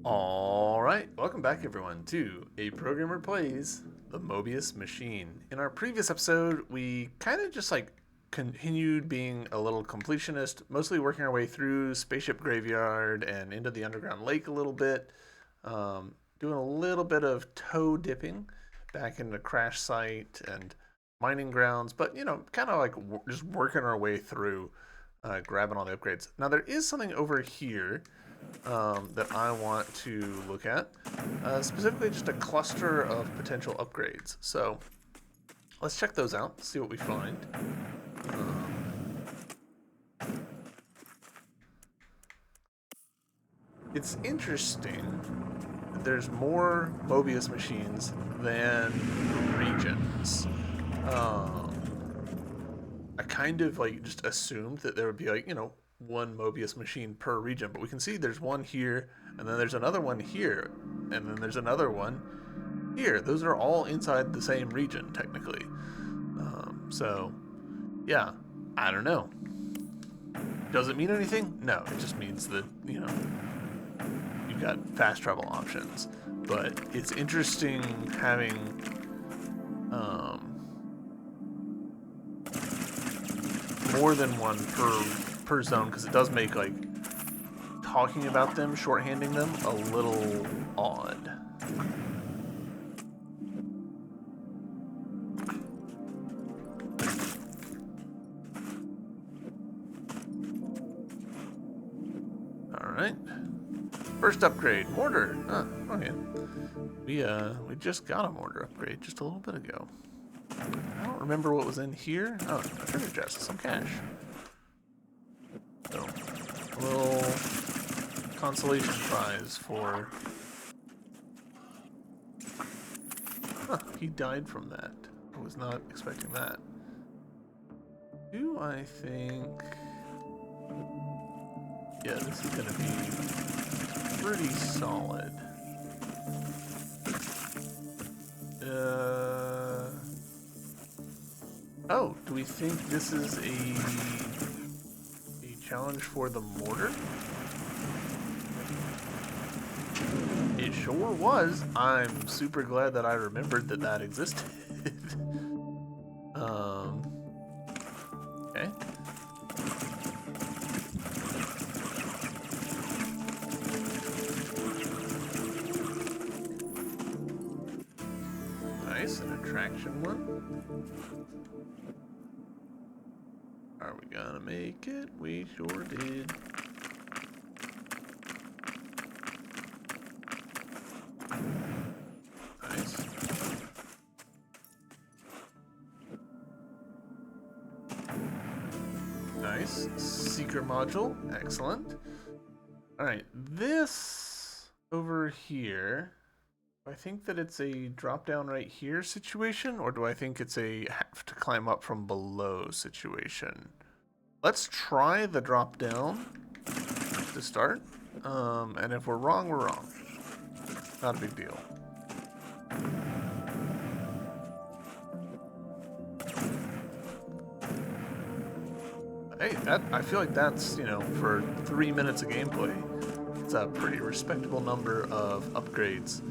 Alright, welcome back everyone to A Programmer Plays the Mobius Machine. In our previous episode, we kind of just continued being a little completionist, mostly working our way through Spaceship Graveyard and into the Underground Lake a little bit, doing a little bit of toe dipping back into Crash Site and mining grounds, but kind of just working our way through, grabbing all the upgrades. Now, there is something over here that I want to look at, specifically just a cluster of potential upgrades. So let's check those out, see what we find. It's interesting. There's more Mobius machines than regions. I kind of just assumed that there would be one Mobius machine per region, but we can see there's one here, and then there's another one here, and then there's another one here. Those are all inside the same region, technically. So, yeah, I don't know. Does it mean anything? No, it just means that, you've got fast travel options. But it's interesting having more than one per zone, because it does make talking about them, shorthanding them, a little odd. Alright. First upgrade, mortar. Okay. We just got a mortar upgrade just a little bit ago. I don't remember what was in here. Oh, a treasure chest, some cash. So, a little consolation prize for... Huh, he died from that. I was not expecting that. Do I think... Yeah, this is gonna be pretty solid. Oh, do we think this is a challenge for the mortar? It sure was. I'm super glad that I remembered that existed. Okay. Nice, an attraction one. Are we gonna make it? We sure did. Nice. Nice. Seeker module. Excellent. Alright, this over here, do I think that it's a drop down right here situation, or do I think it's a have to climb up from below situation? Let's try the drop down to start, and if we're wrong, we're wrong. Not a big deal. Hey, I feel like that's, for 3 minutes of gameplay, it's a pretty respectable number of upgrades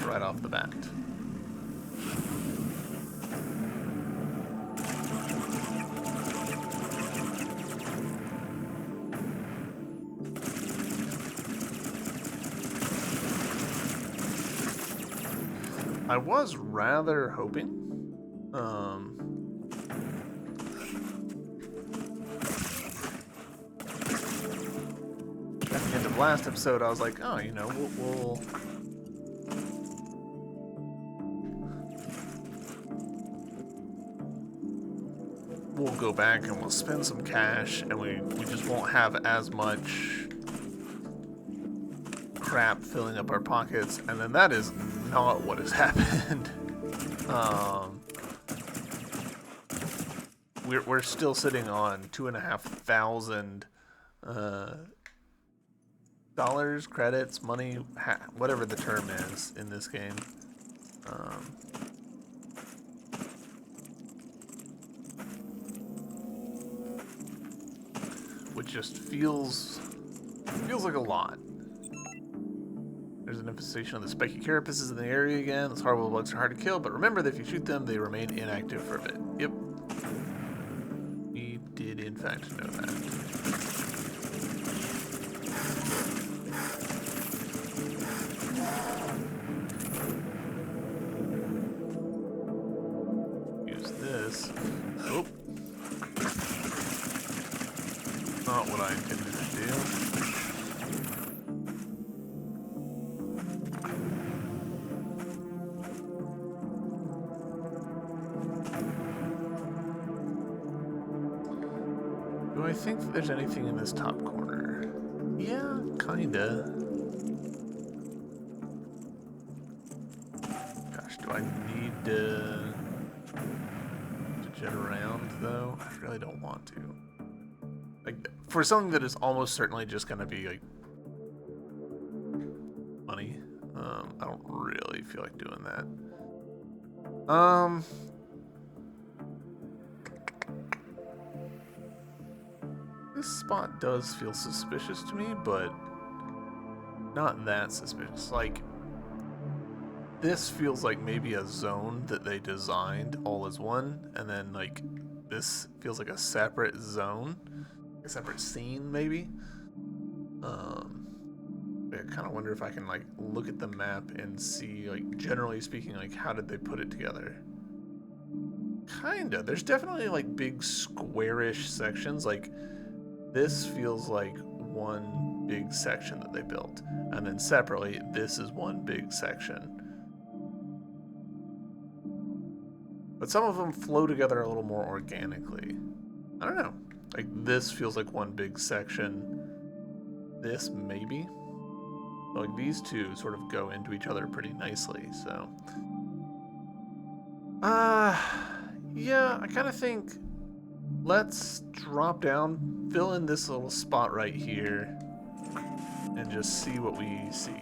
right off the bat. I was rather hoping, at the end of last episode, I was like, oh, we'll go back and we'll spend some cash, and we just won't have as much crap filling up our pockets, and then that is not what has happened. We're still sitting on $2,500 dollars, credits, money, whatever the term is in this game. Which just feels like a lot. There's an infestation of the spiky carapaces in the area again. Those horrible bugs are hard to kill, but remember that if you shoot them, they remain inactive for a bit. Yep. We did, in fact, know that. Use this. Oh. Not what I intended to do. Do I think that there's anything in this top corner? Yeah, kinda. Gosh, do I need to jet around, though? I really don't want to. Like, for something that is almost certainly just gonna be, like, money, I don't really feel like doing that. This spot does feel suspicious to me, but not that suspicious. Like, this feels like maybe a zone that they designed all as one, and then, like, this feels like a separate zone, a separate scene, maybe. I kind of wonder if I can, like, look at the map and see, like, generally speaking, like, how did they put it together? Kinda. There's definitely, like, big squarish sections, like, this feels like one big section that they built. And then separately, this is one big section. But some of them flow together a little more organically. I don't know. Like, this feels like one big section. This, maybe? But, like, these two sort of go into each other pretty nicely, so... yeah, I kind of think... Let's drop down, fill in this little spot right here, and just see what we see.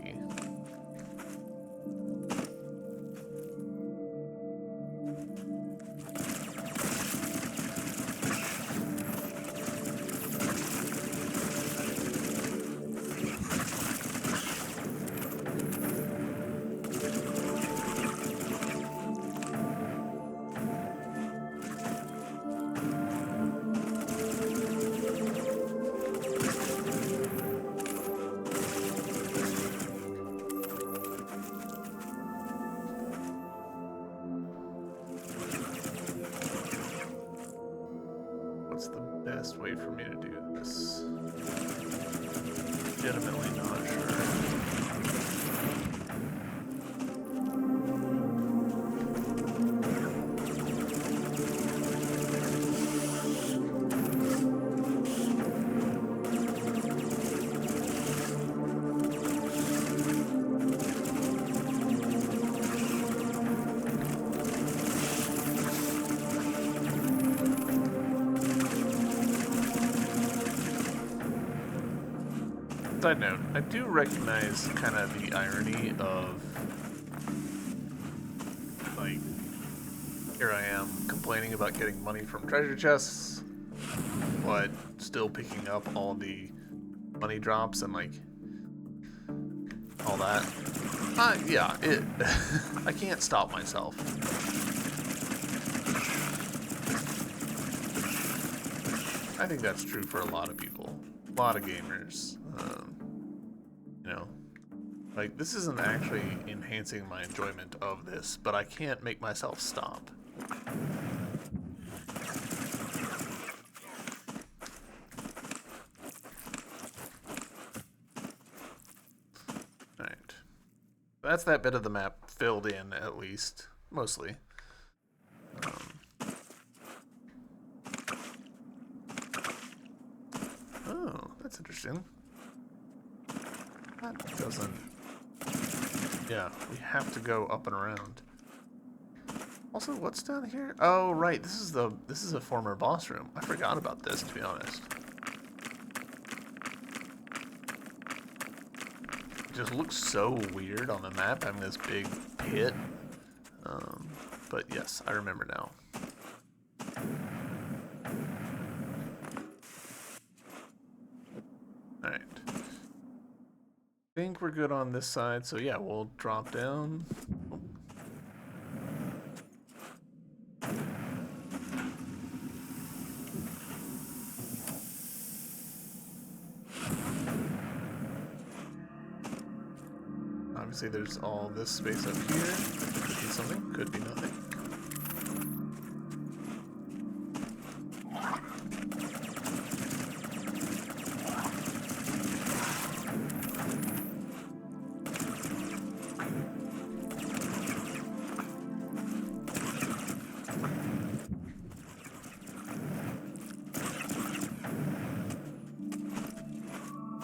What's the best way for me to do this? Legitimately not sure. Side note, I do recognize kind of the irony of, like, here I am complaining about getting money from treasure chests, but still picking up all the money drops and, like, all that. Yeah, I can't stop myself. I think that's true for a lot of people, a lot of gamers. You know, like, this isn't actually enhancing my enjoyment of this, but I can't make myself stop. Alright. That's that bit of the map filled in, at least. Mostly. Oh, that's interesting. That doesn't... Yeah, we have to go up and around. Also, what's down here? Oh, right, this is a former boss room. I forgot about this, to be honest. It just looks so weird on the map, having this big pit. But yes, I remember now. Alright. I think we're good on this side, so yeah, we'll drop down. Obviously there's all this space up here. Could be something, could be nothing.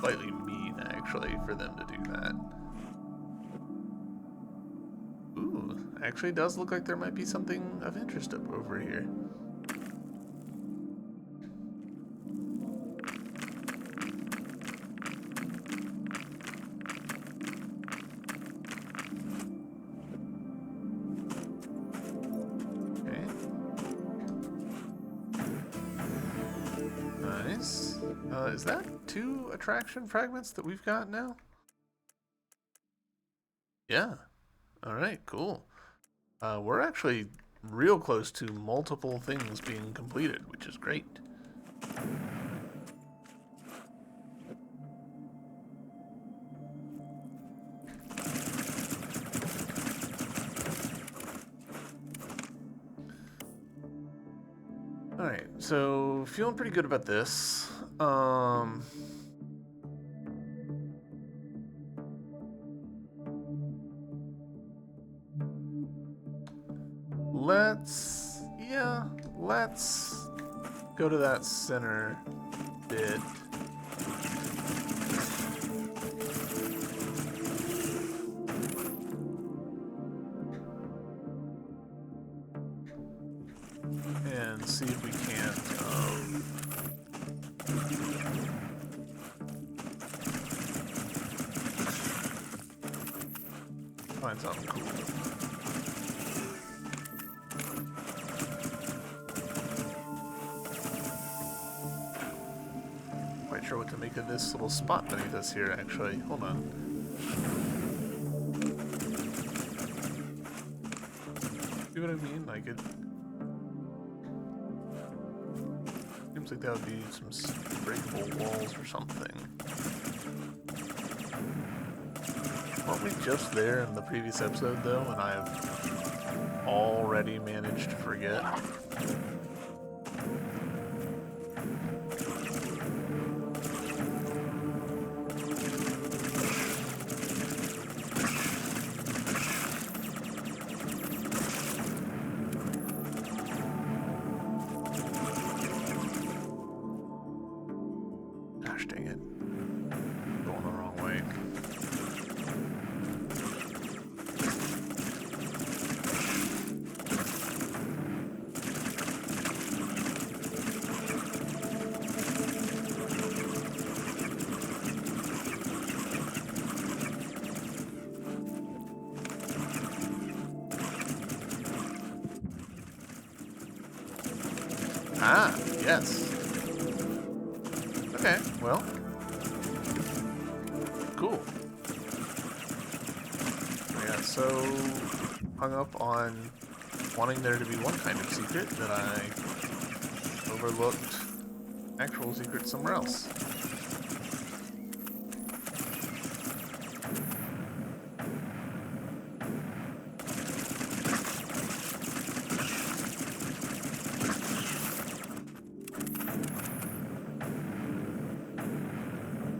Slightly mean, actually, for them to do that. Ooh, actually does look like there might be something of interest up over here. Okay. Nice. Is that 2 attraction fragments that we've got now? Yeah. Alright, cool. We're actually real close to multiple things being completed, which is great. Alright, so feeling pretty good about this. Let's go to that center bit. And see if we can't, find something cool. Quite sure what to make of this little spot beneath us here, actually. Hold on. See what I mean? Like it seems like that would be some breakable walls or something. Weren't we just there in the previous episode, though, and I have already managed to forget? Gosh dang it. Going the wrong way. Ah, yes. Okay, well. Cool. I got so hung up on wanting there to be one kind of secret that I overlooked actual secrets somewhere else.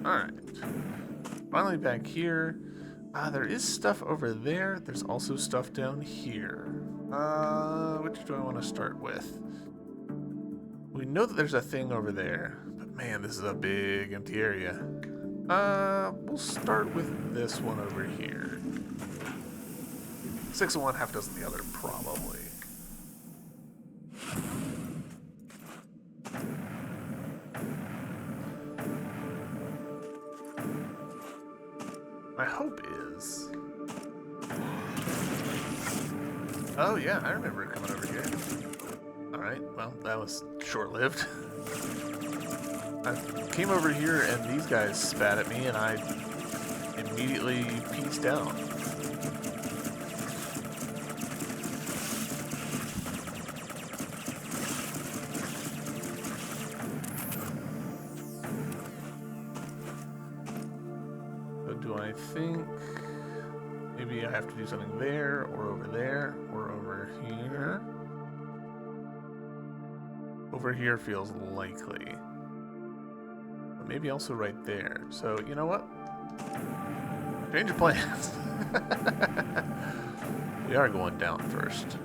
Alright. Finally back here. There is stuff over there. There's also stuff down here. Which do I want to start with? We know that there's a thing over there, but man, this is a big empty area. We'll start with this one over here. 6 of one, half dozen the other, probably. My hope is... Oh yeah, I remember it coming over here. Alright, well, that was short-lived. I came over here and these guys spat at me and I immediately pieced out. But do I think maybe I have to do something there, or over there, or over here? Over here feels likely. But maybe also right there. So, you know what? Change of plans. We are going down first.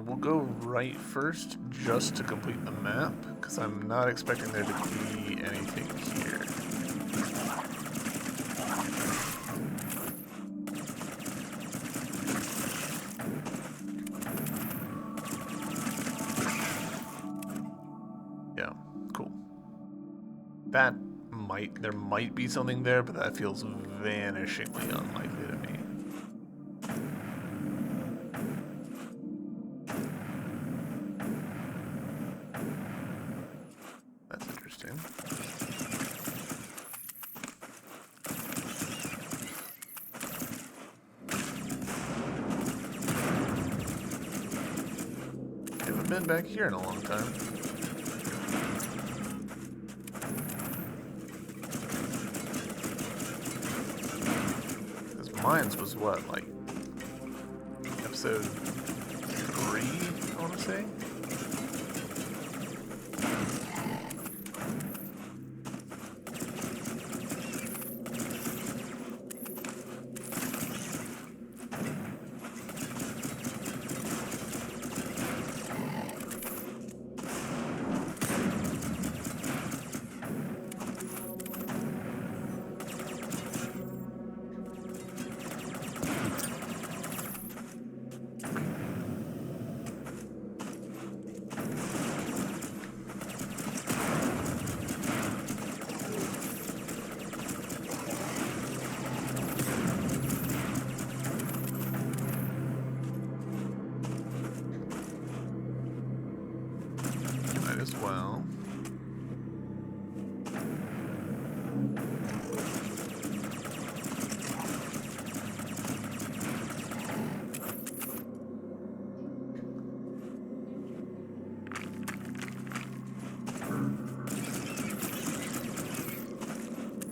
We'll go right first just to complete the map, because I'm not expecting there to be anything here. Yeah, cool. There might be something there, but that feels vanishingly unlikely to me. That's interesting. Haven't been back here in a long time. Because Mines was what, like episode 3, I want to say? As well.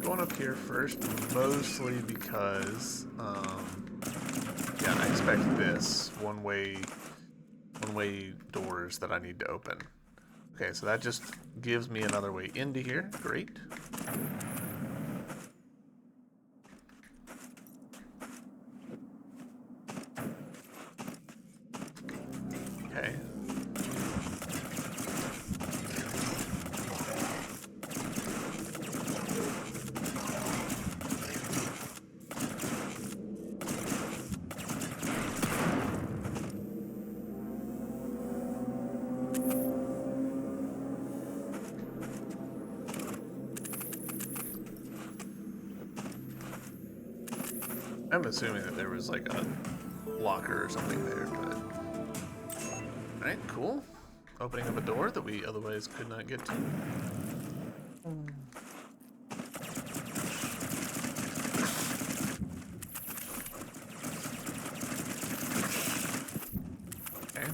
Going up here first, mostly because, yeah, I expect this one-way doors that I need to open. Okay, so that just gives me another way into here. Great. Okay. I'm assuming that there was like a locker or something there, but... Alright, cool. Opening up a door that we otherwise could not get to. Okay.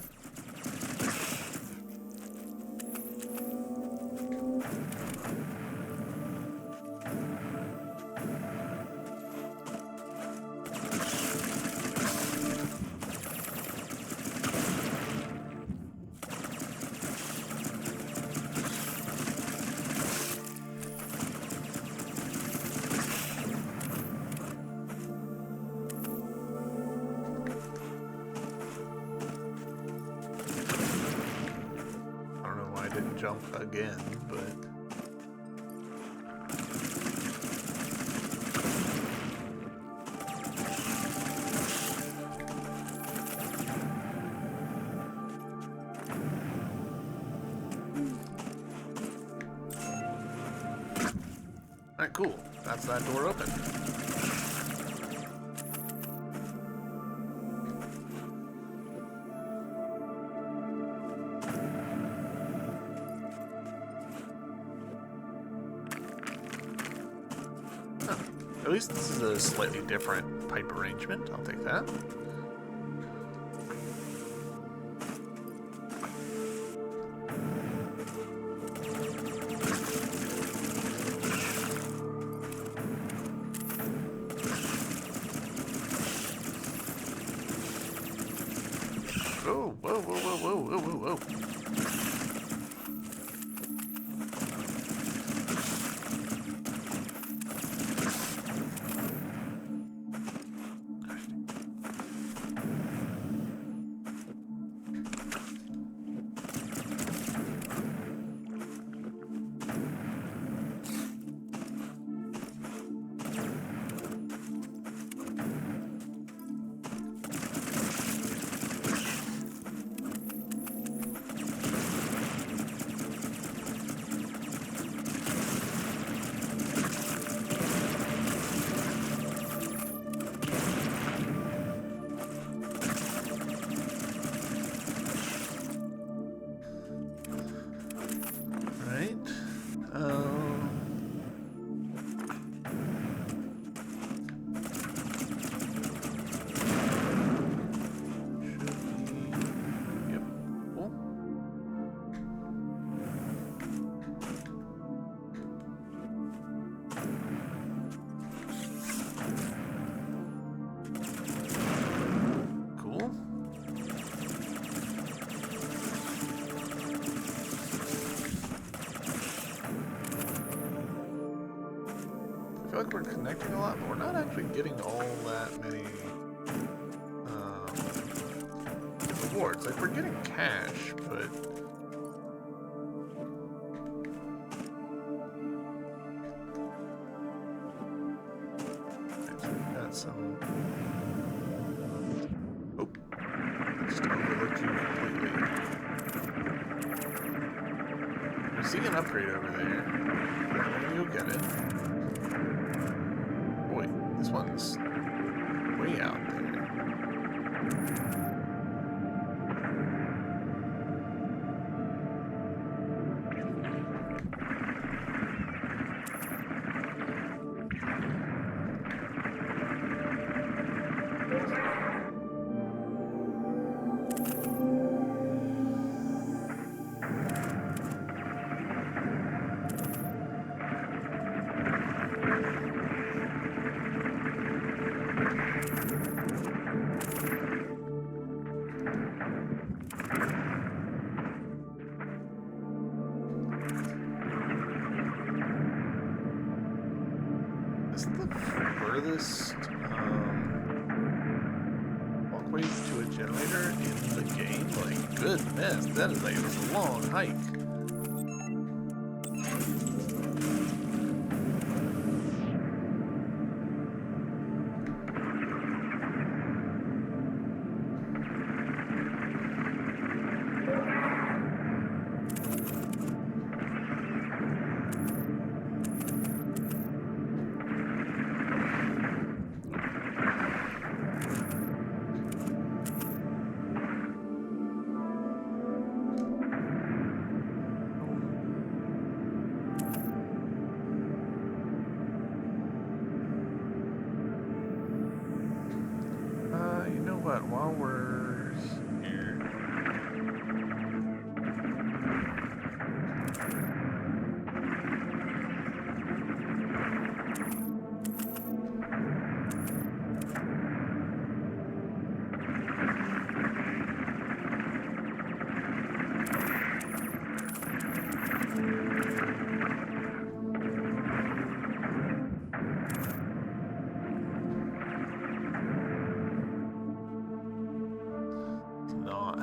Jump again, but Alright, cool. That's that door open. Oh, at least this is a slightly different pipe arrangement. I'll take that. Oh, whoa, whoa, whoa, whoa, whoa, whoa, whoa. I feel like we're connecting a lot, but we're not actually getting all that many rewards. Like, we're getting cash, but we've got some. Oh, just overlooked you completely. I see an upgrade over there. I'm gonna go get it. Boy, this one's way out there. Is the furthest walkway to a generator in the game? Like, goodness, that is a long hike. But while we're here,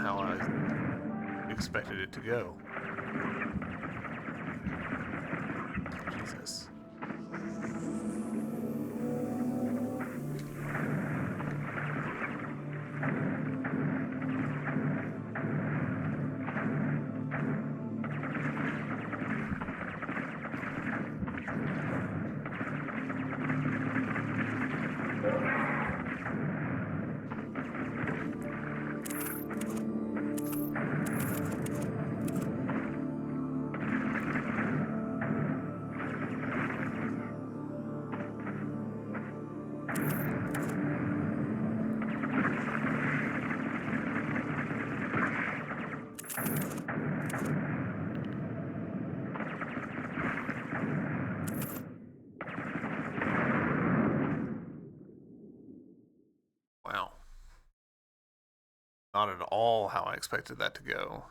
how I expected it to go. Jesus. Wow. Not at all how I expected that to go.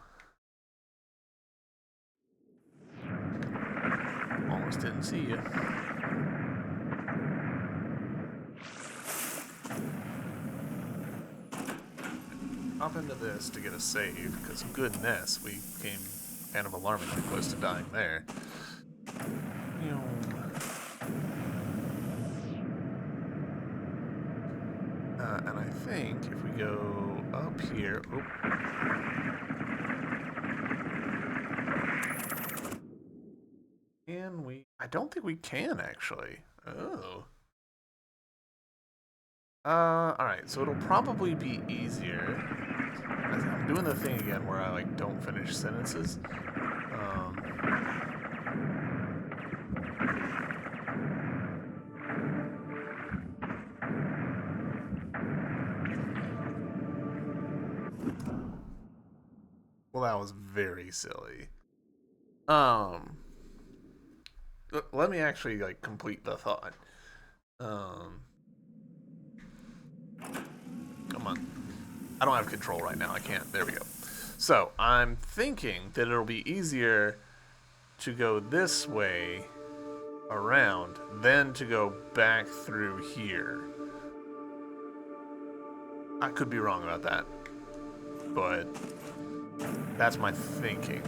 Almost didn't see you. Hop into this to get a save, because goodness, we came kind of alarmingly close to dying there. And I think if we go up here... Oh. Can we... I don't think we can, actually. Oh. Alright, so it'll probably be easier. I'm doing the thing again where I, like, don't finish sentences. Well, that was very silly. Let me actually, like, complete the thought. Come on. I don't have control right now. I can't. There we go. So, I'm thinking that it'll be easier to go this way around than to go back through here. I could be wrong about that, but that's my thinking.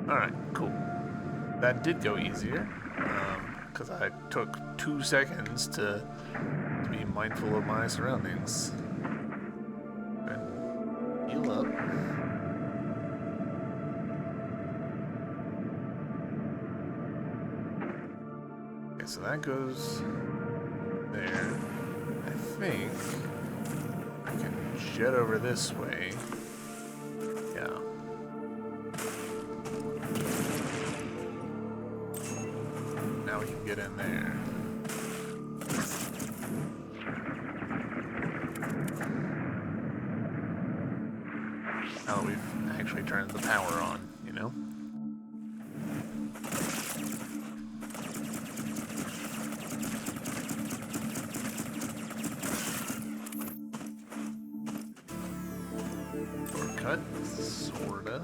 Alright, cool. That did go easier, because I took 2 seconds to be mindful of my surroundings. And heal up. Okay, so that goes there. I think I can jet over this way. Yeah. Now we can get in there. Now that we've actually turned the power on, you know? Shortcut, sorta.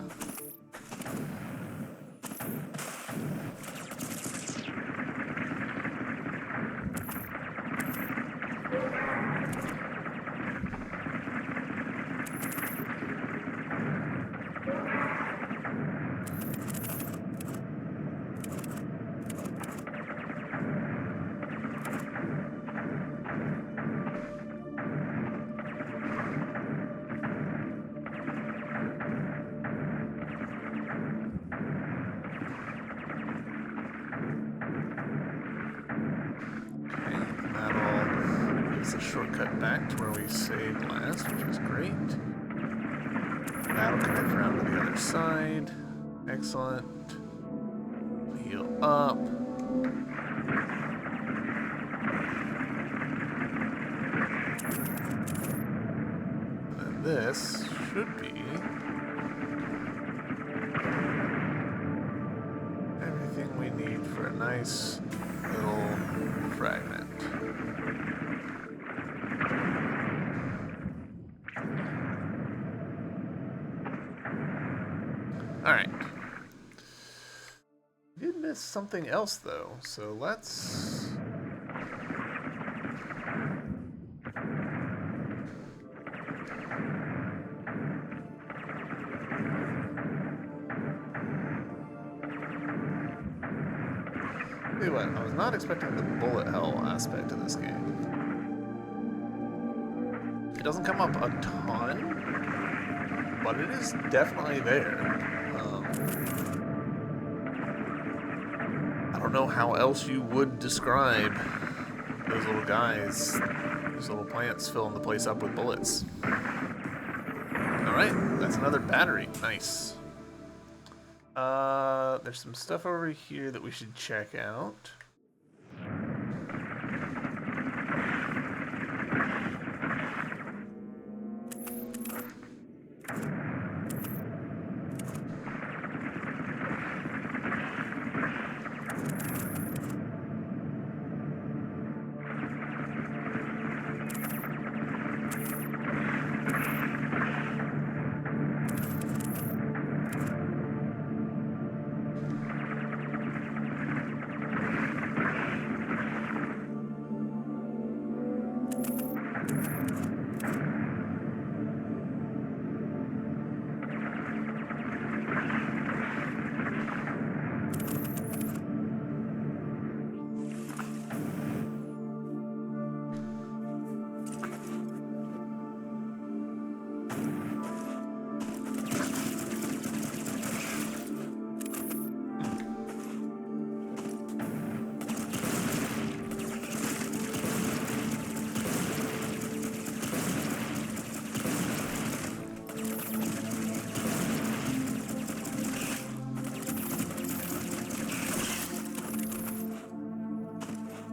A shortcut back to where we saved last, which is great. That'll connect around to the other side. Excellent. Heal up. And then this should be everything we need for a nice little fragment. Alright. Did miss something else though, so let's... Tell you what, I was not expecting the bullet hell aspect of this game. It doesn't come up a ton. but it is definitely there. I don't know how else you would describe those little guys. Those little plants filling the place up with bullets. Alright, that's another battery. Nice. There's some stuff over here that we should check out.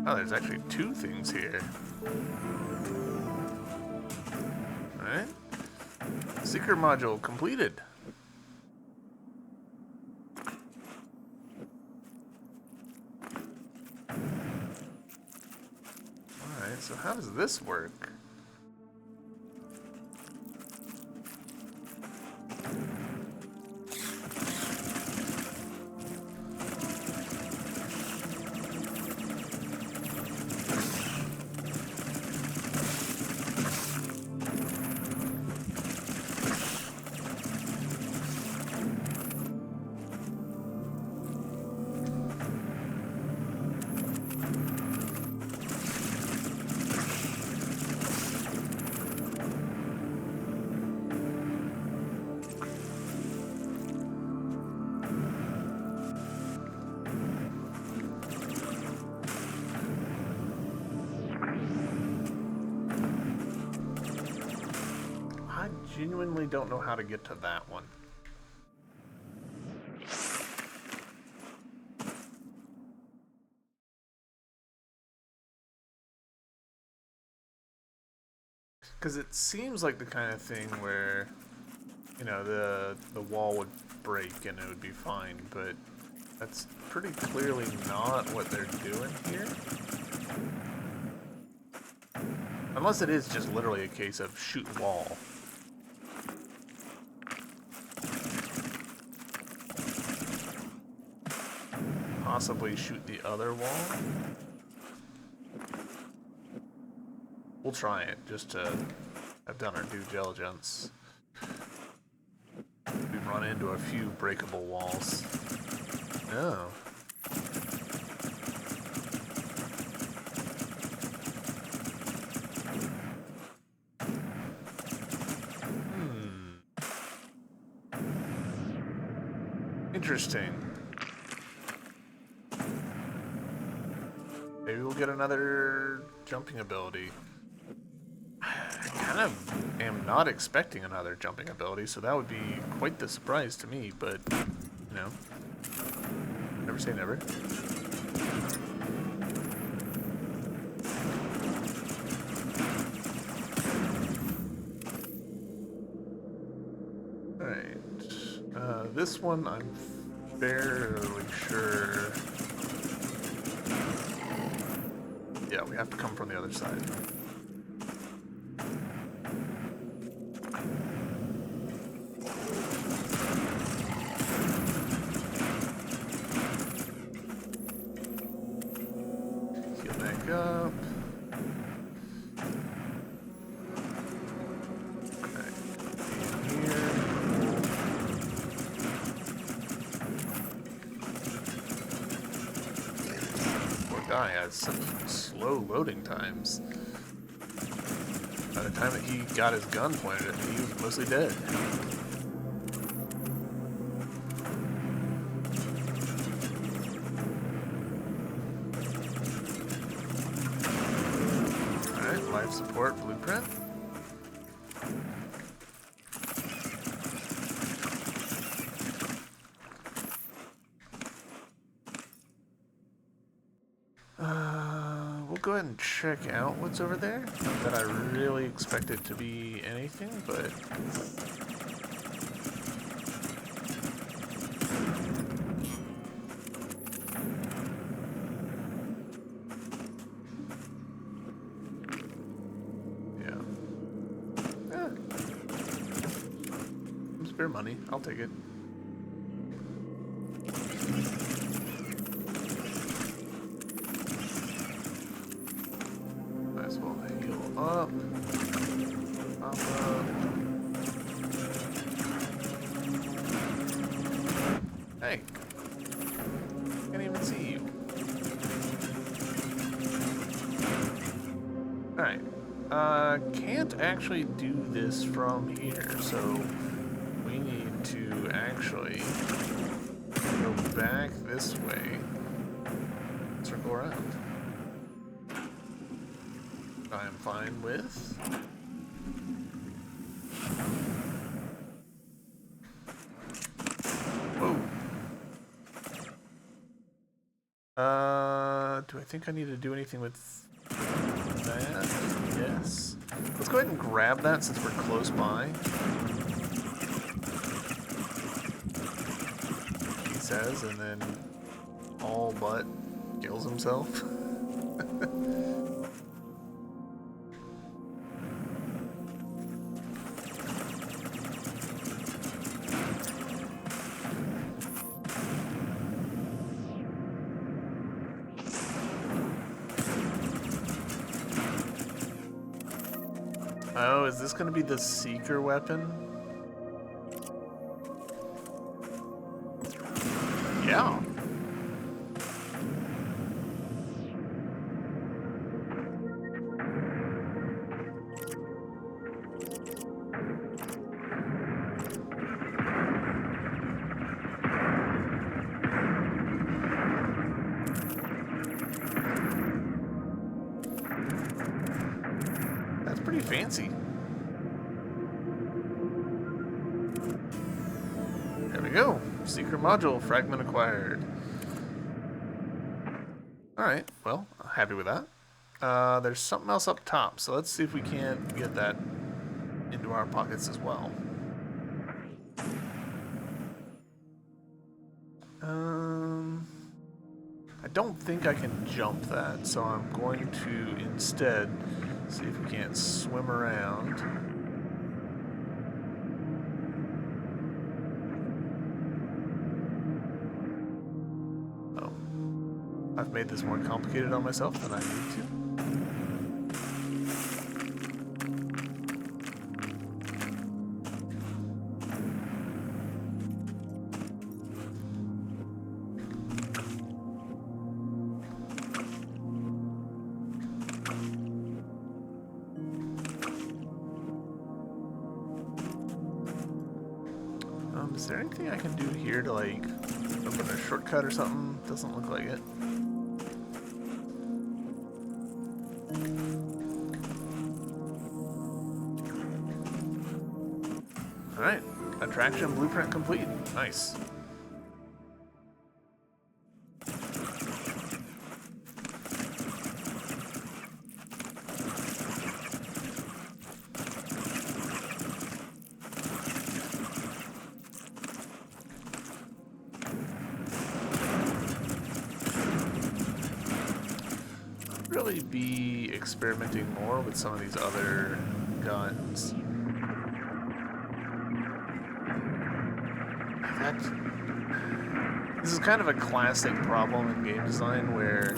Oh, there's actually two things here. Alright. Secret module completed. Alright, so how does this work? Genuinely don't know how to get to that one. Because it seems like the kind of thing where, you know, the wall would break and it would be fine, but that's pretty clearly not what they're doing here. Unless it is just literally a case of shoot wall. Possibly shoot the other wall. We'll try it just to have done our due diligence. We've run into a few breakable walls. Oh. Interesting. Maybe we'll get another jumping ability. I kind of am not expecting another jumping ability, so that would be quite the surprise to me, but, you know, never say never. Alright. This one I'm fairly sure... Yeah, we have to come from the other side. Heal back up. Okay. In here. Poor guy has such slow loading times. By the time that he got his gun pointed at me, he was mostly dead. Import blueprint. We'll go ahead and check out what's over there. Not that I really expect it to be anything, but... spare money. I'll take it. Might as well heal up. Up. Hey. Can't even see you. Alright. Can't actually do this from here, so we need to actually go back this way, circle around. I'm fine with. Whoa. Do I think I need to do anything with that? Yes. Let's go ahead and grab that since we're close by. Says, and then all but kills himself. Oh, is this going to be the seeker weapon? Yeah. That's pretty fancy. There we go. Secret module, fragment acquired. Alright, well, happy with that. There's something else up top, so let's see if we can't get that into our pockets as well. I don't think I can jump that, so I'm going to instead see if we can't swim around. I've made this more complicated on myself than I need to. Is there anything I can do here to like open a shortcut or something? Doesn't look like it. Alright, attraction blueprint complete. Nice. Really be experimenting more with some of these other guns. This is kind of a classic problem in game design where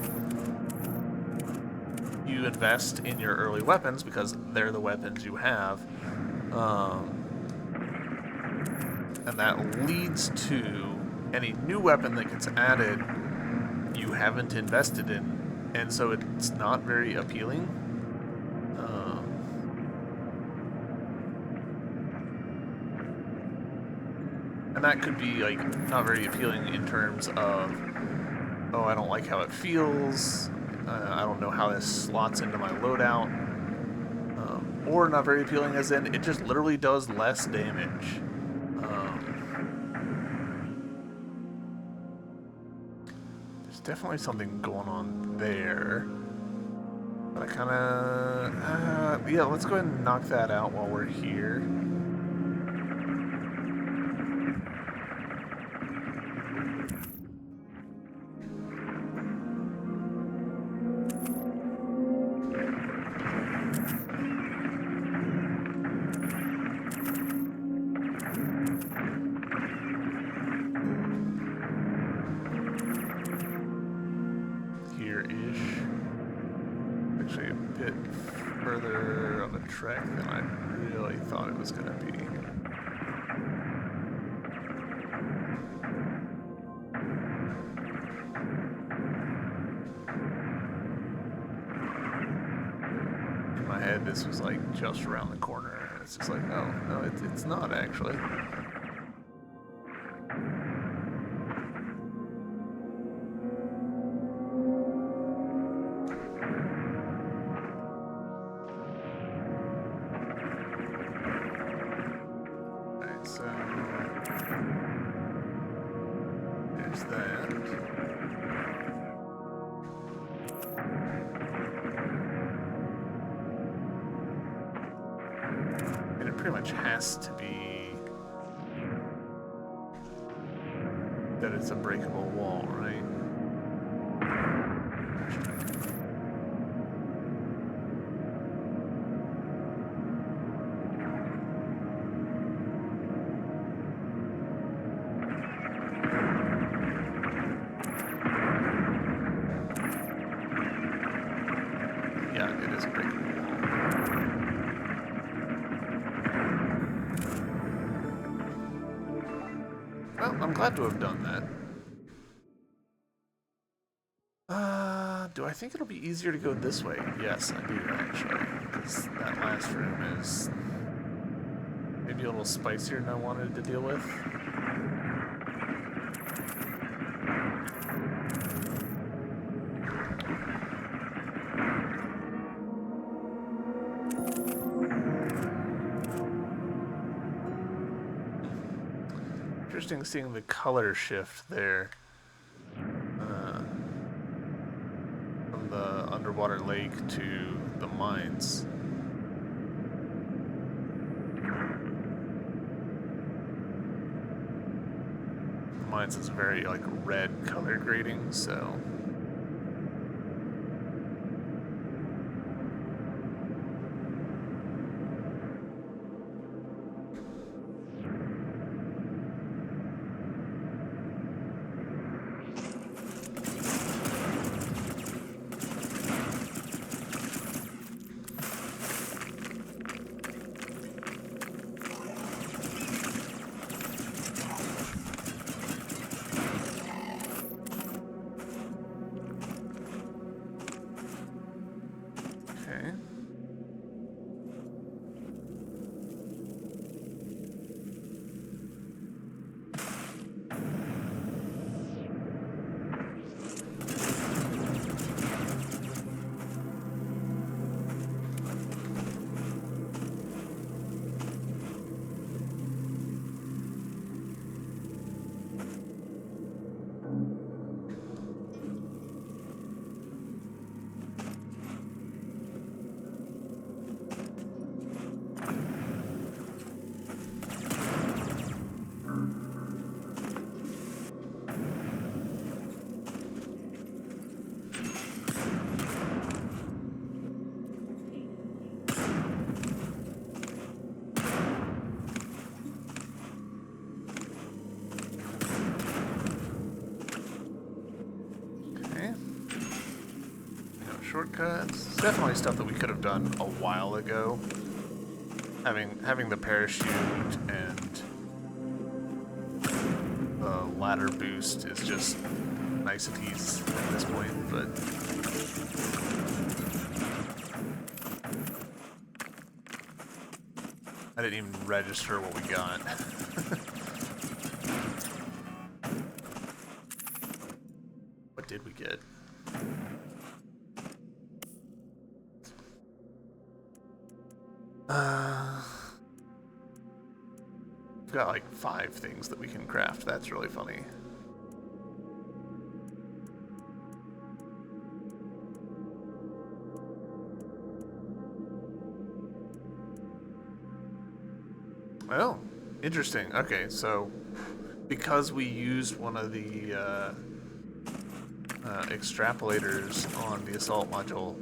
you invest in your early weapons because they're the weapons you have, and that leads to any new weapon that gets added you haven't invested in, and so it's not very appealing. And that could be like not very appealing in terms of, oh, I don't like how it feels, I don't know how this slots into my loadout. or not very appealing as in it just literally does less damage. There's definitely something going on there. But I kind of... yeah, let's go ahead and knock that out while we're here. Here-ish. Actually a bit further on the track than I really thought it was going to be. In my head, this was like just around the corner, and it's just like, oh, no, it's not actually. So there's that. And it pretty much has to be that it's a breakable wall, right? Yeah, it is a breakable wall. Well, I'm glad to have done that. Do I think it'll be easier to go this way? Yes, I do, actually. Because that last room is maybe a little spicier than I wanted to deal with. Interesting seeing the color shift there. From the underwater lake to the mines. The mines is very like red color grading, so okay. Shortcuts. It's definitely stuff that we could have done a while ago. Having the parachute and the ladder boost is just niceties at this point, but I didn't even register what we got. What did we get? We've got like 5 things that we can craft. That's really funny. Oh, interesting. Okay, so because we used one of the extrapolators on the assault module,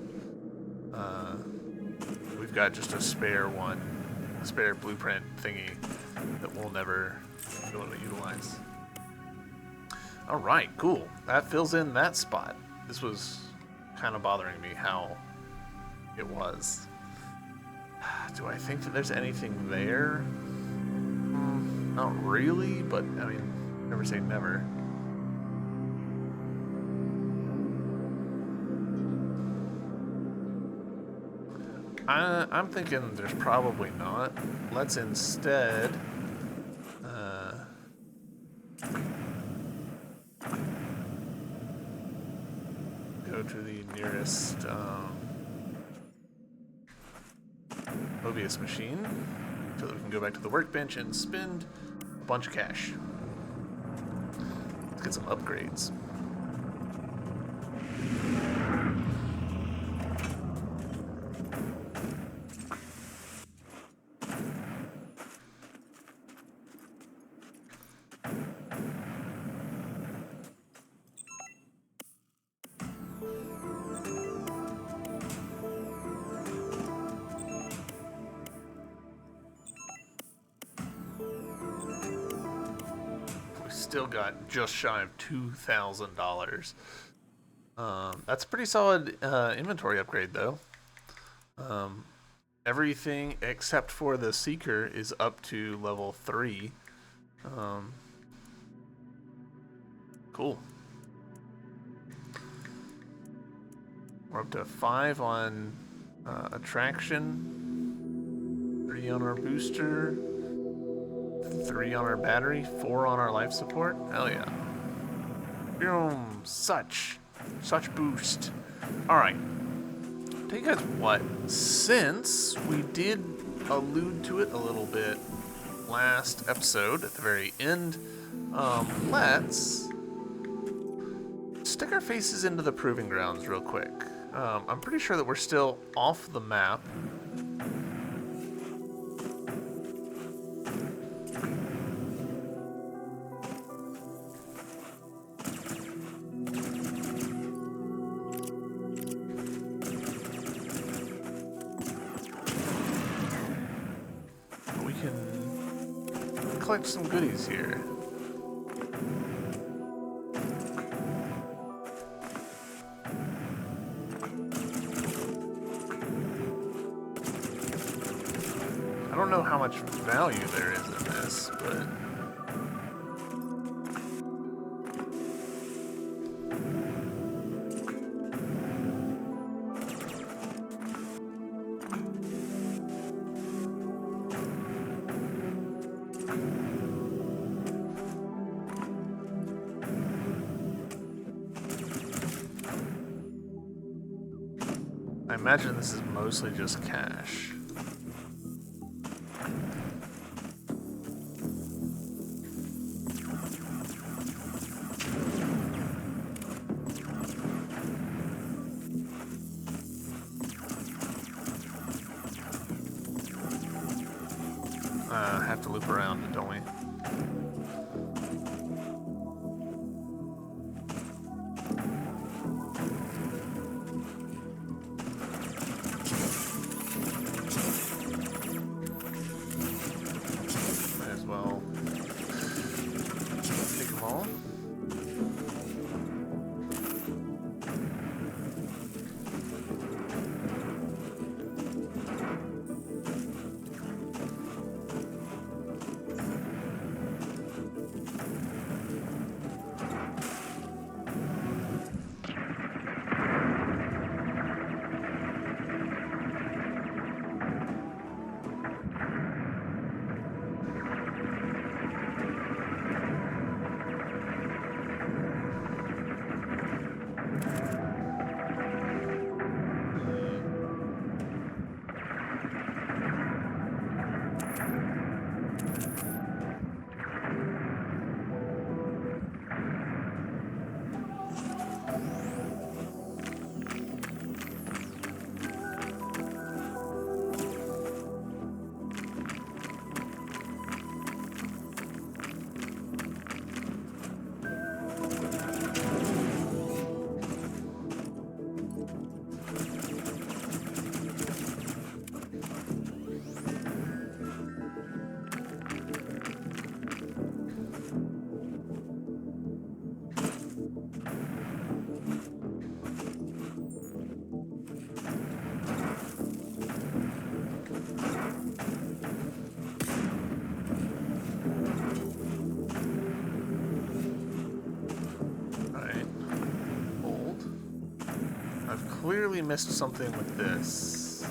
we've got just a spare blueprint thingy that we'll never be able to utilize. All right, cool. That fills in that spot. This was kind of bothering me how it was. Do I think that there's anything there? Not really, but I mean, never say never. I'm thinking there's probably not. Let's instead go to the nearest Mobius machine so that we can go back to the workbench and spend a bunch of cash. Let's get some upgrades. Still got just shy of $2,000. That's a pretty solid inventory upgrade, though. Everything except for the Seeker is up to level 3. Cool. We're up to 5 on attraction, 3 on our booster, 3 on our battery, 4 on our life support. Hell yeah. Boom. Such boost. Alright. Tell you guys what, since we did allude to it a little bit last episode at the very end, let's stick our faces into the proving grounds real quick. I'm pretty sure that we're still off the map. Collect some goodies here. I don't know how much value there is in this, but I imagine this is mostly just cash. Have to loop around, don't we? Might as well take them all. clearly missed something with this.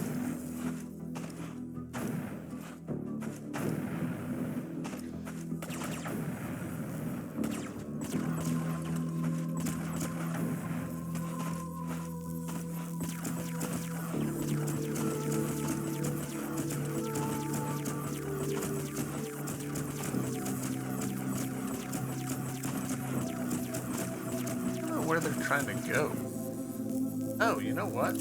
Where they're trying to go. Oh, you know what?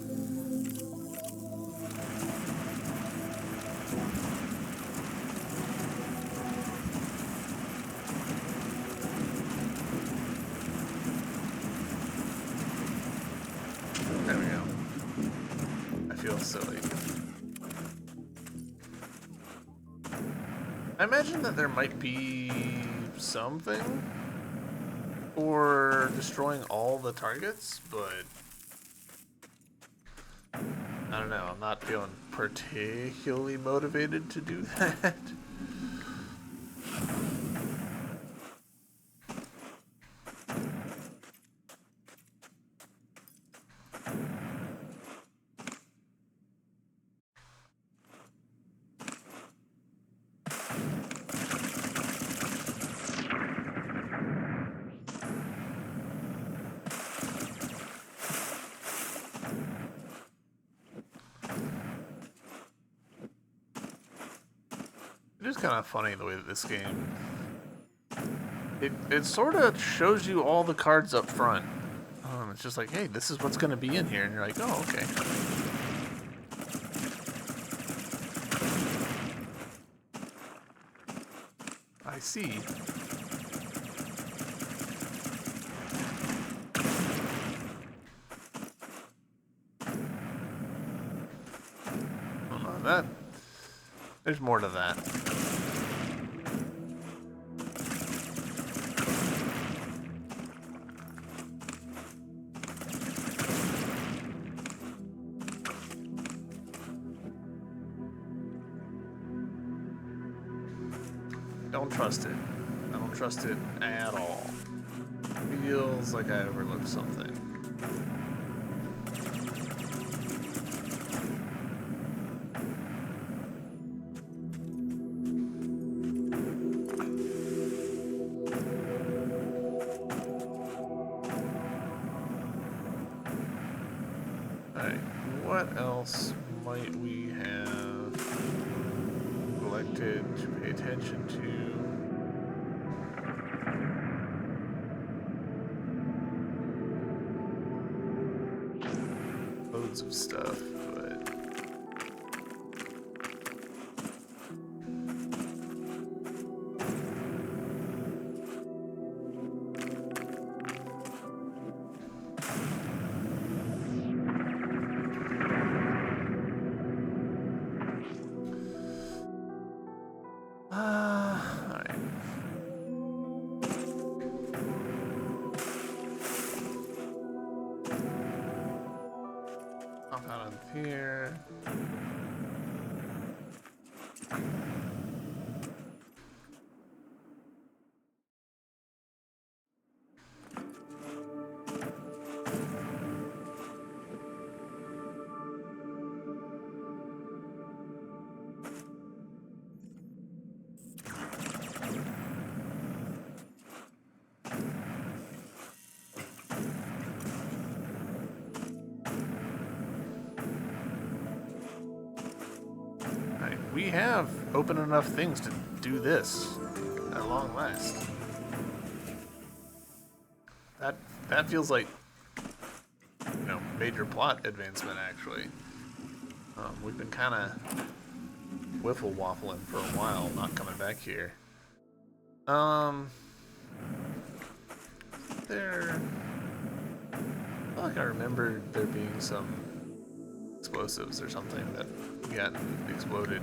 There we go. I feel silly. I imagine that there might be something for destroying all the targets, but I don't know. I'm not feeling particularly motivated to do that. It is kind of funny the way that this game, it sort of shows you all the cards up front. It's just like, hey, this is what's going to be in here, and you're like, oh, okay. I see. That there's more to that. Don't trust it. I don't trust it at all. Feels like I overlooked something. Alright, what else might we have elected to pay attention to? Loads of stuff, but alright. Hop out on here. We have open enough things to do this at long last. That feels like, you know, major plot advancement actually. We've been kind of wiffle waffling for a while, not coming back here. There. I feel like I remember there being some explosives or something that got exploded.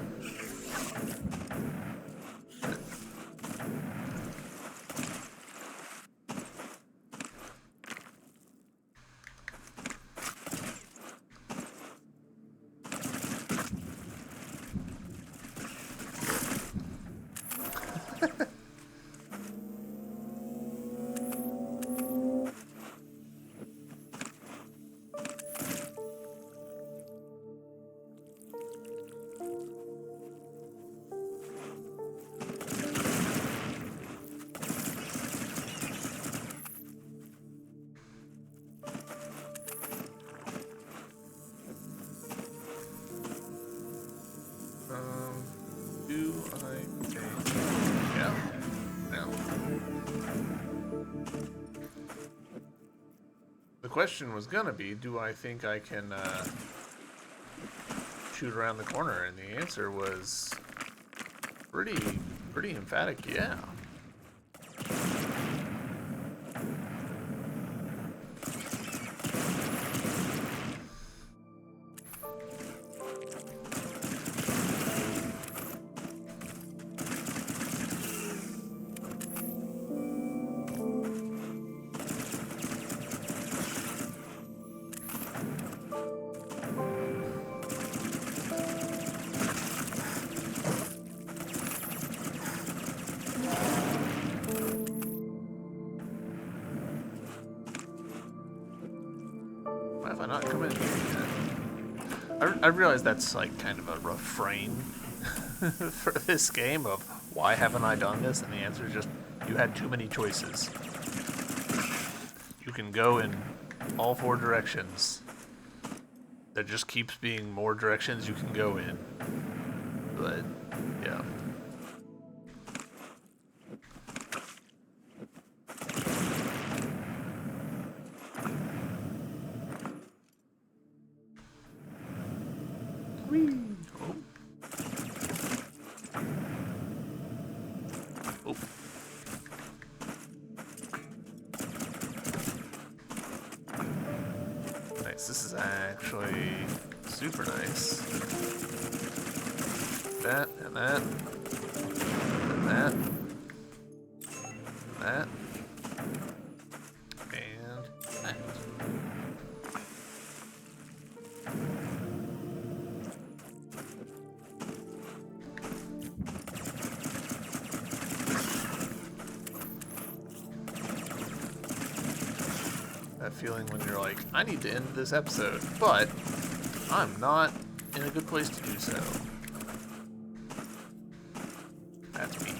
question was gonna be, do I think I can shoot around the corner? And the answer was pretty emphatic, yeah. Why have I not come in here yet? I realize that's like kind of a refrain for this game of why haven't I done this? And the answer is just you had too many choices. You can go in all 4 directions. There just keeps being more directions you can go in. But yeah. Whee! Oh. Oh. Nice. This is actually super nice. That and that and that and that and that. That feeling when you're like, I need to end this episode, but I'm not in a good place to do so. That's me.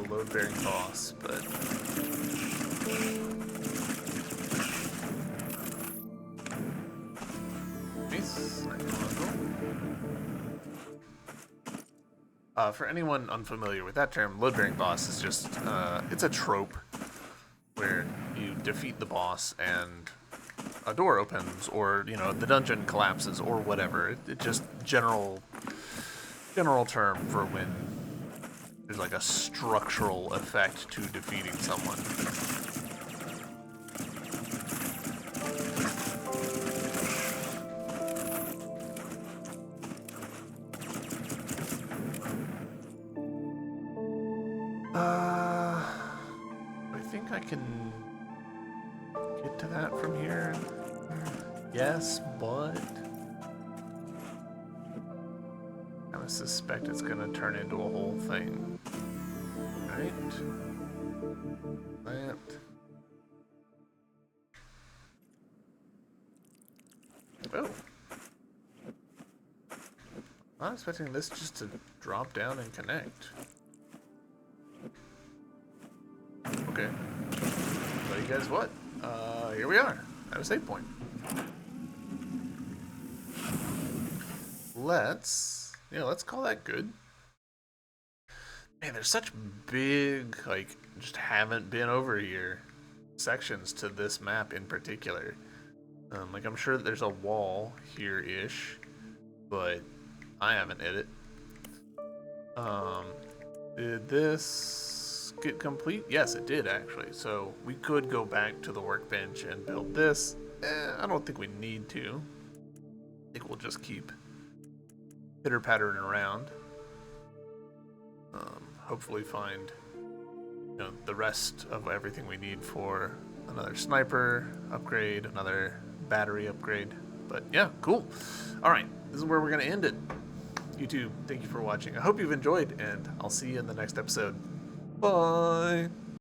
Load-bearing boss, but for anyone unfamiliar with that term, load-bearing boss is just it's a trope where you defeat the boss and a door opens, or the dungeon collapses, or whatever. It just general term for when there's like a structural effect to defeating someone. I think I can get to that from here. Yes, but I suspect it's gonna turn into a whole thing. Right? That. Oh. I'm not expecting this just to drop down and connect. Okay. Tell you guys what. Here we are at a save point. Let's call that good. Man, there's such big, just haven't been over here sections to this map in particular. I'm sure that there's a wall here-ish, but I haven't hit it. Did this get complete? Yes, it did, actually. So we could go back to the workbench and build this. I don't think we need to. I think we'll just keep pitter-pattering around. Hopefully find the rest of everything we need for another sniper upgrade, another battery upgrade. But yeah, cool. All right, this is where we're going to end it. YouTube, thank you for watching. I hope you've enjoyed, and I'll see you in the next episode. Bye.